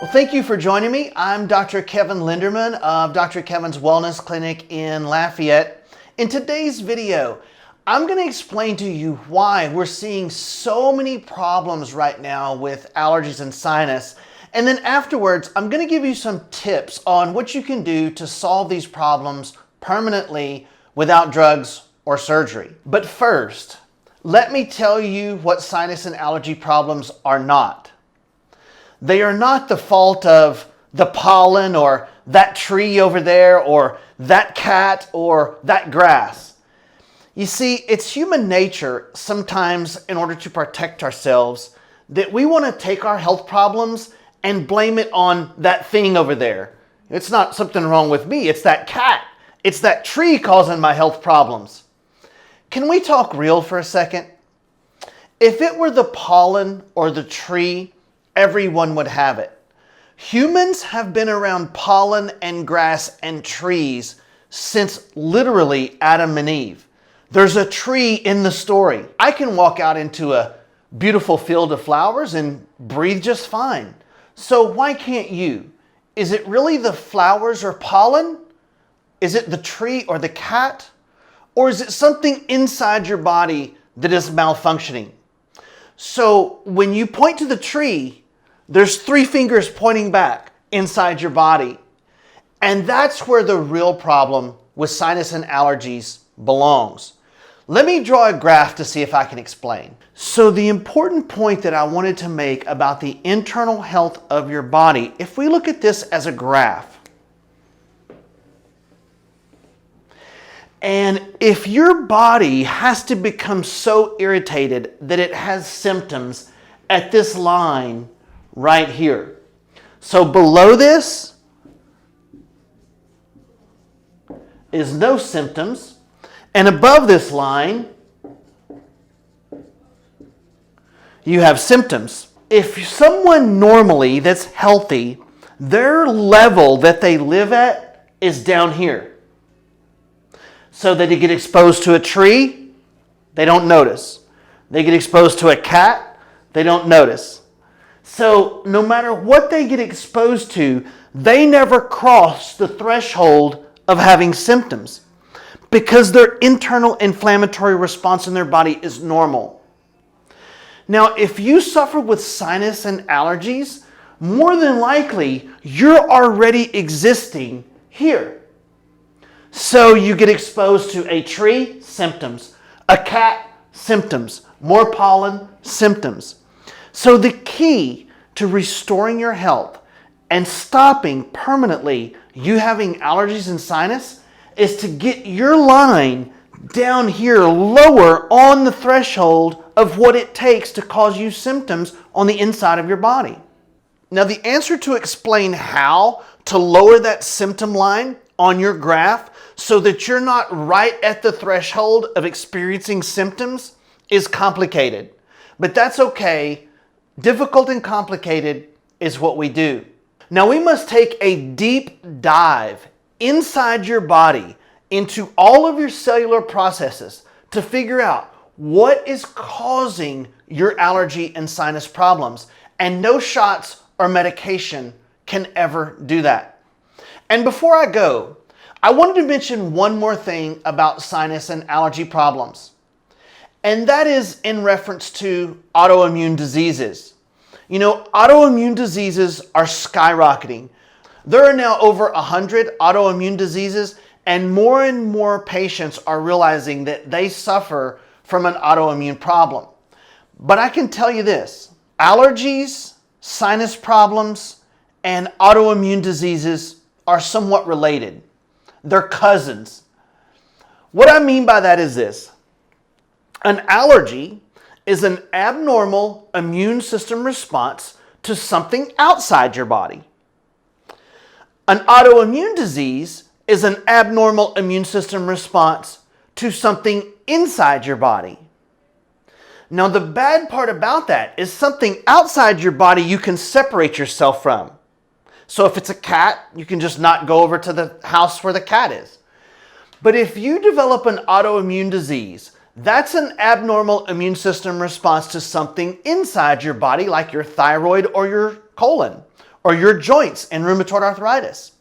Well, thank you for joining me. I'm Dr. Kevin Linderman of Dr. Kevin's Wellness Clinic in Lafayette. In today's video, I'm going to explain to you why we're seeing so many problems right now with allergies and sinus. And then afterwards, I'm going to give you some tips on what you can do to solve these problems permanently without drugs or surgery. But first, let me tell you what sinus and allergy problems are not. They are not the fault of the pollen or that tree over there or that cat or that grass. You see, it's human nature sometimes in order to protect ourselves that we want to take our health problems and blame it on that thing over there. It's not something wrong with me, it's that cat. It's that tree causing my health problems. Can we talk real for a second? If it were the pollen or the tree, everyone would have it. Humans have been around pollen and grass and trees since literally Adam and Eve. There's a tree in the story. I can walk out into a beautiful field of flowers and breathe just fine. So why can't you? Is it really the flowers or pollen? Is it the tree or the cat? Or is it something inside your body that is malfunctioning? So when you point to the tree, there's 3 fingers pointing back inside your body. And that's where the real problem with sinus and allergies belongs. Let me draw a graph to see if I can explain. So the important point that I wanted to make about the internal health of your body, if we look at this as a graph, and if your body has to become so irritated that it has symptoms at this line right here. So below this is no symptoms, and above this line you have symptoms. If someone normally that's healthy, their level that they live at is down here. So that they get exposed to a tree, they don't notice. They get exposed to a cat, they don't notice. So no matter what they get exposed to, they never cross the threshold of having symptoms because their internal inflammatory response in their body is normal. Now, if you suffer with sinus and allergies, more than likely you're already existing here. So you get exposed to a tree, symptoms. A cat, symptoms. More pollen, symptoms. So the key to restoring your health and stopping permanently you having allergies and sinus is to get your line down here lower on the threshold of what it takes to cause you symptoms on the inside of your body. Now, the answer to explain how to lower that symptom line on your graph so that you're not right at the threshold of experiencing symptoms is complicated, but that's okay. Difficult and complicated is what we do. Now we must take a deep dive inside your body into all of your cellular processes to figure out what is causing your allergy and sinus problems. And no shots or medication can ever do that. And before I go, I wanted to mention one more thing about sinus and allergy problems. And that is in reference to autoimmune diseases. You know, autoimmune diseases are skyrocketing. There are now over 100 autoimmune diseases, and more patients are realizing that they suffer from an autoimmune problem. But I can tell you this, allergies, sinus problems, and autoimmune diseases are somewhat related. They're cousins. What I mean by that is this. An allergy is an abnormal immune system response to something outside your body. An autoimmune disease is an abnormal immune system response to something inside your body. Now, the bad part about that is something outside your body you can separate yourself from. So if it's a cat, you can just not go over to the house where the cat is. But if you develop an autoimmune disease, that's an abnormal immune system response to something inside your body, like your thyroid or your colon, or your joints and rheumatoid arthritis.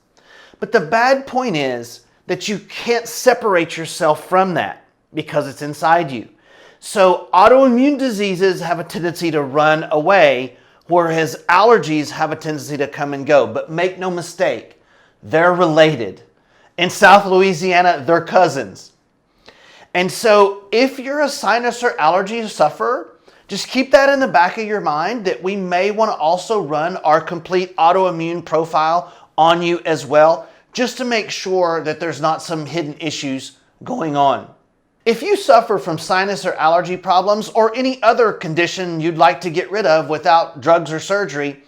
But the bad point is that you can't separate yourself from that because it's inside you. So autoimmune diseases have a tendency to run away, whereas allergies have a tendency to come and go. But make no mistake, they're related. In South Louisiana, they're cousins. And so if you're a sinus or allergy sufferer, just keep that in the back of your mind that we may want to also run our complete autoimmune profile on you as well, just to make sure that there's not some hidden issues going on. If you suffer from sinus or allergy problems or any other condition you'd like to get rid of without drugs or surgery,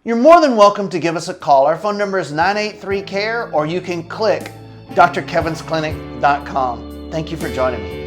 you're more than welcome to give us a call. Our phone number is 983-CARE, or you can click drkevinsclinic.com. Thank you for joining me.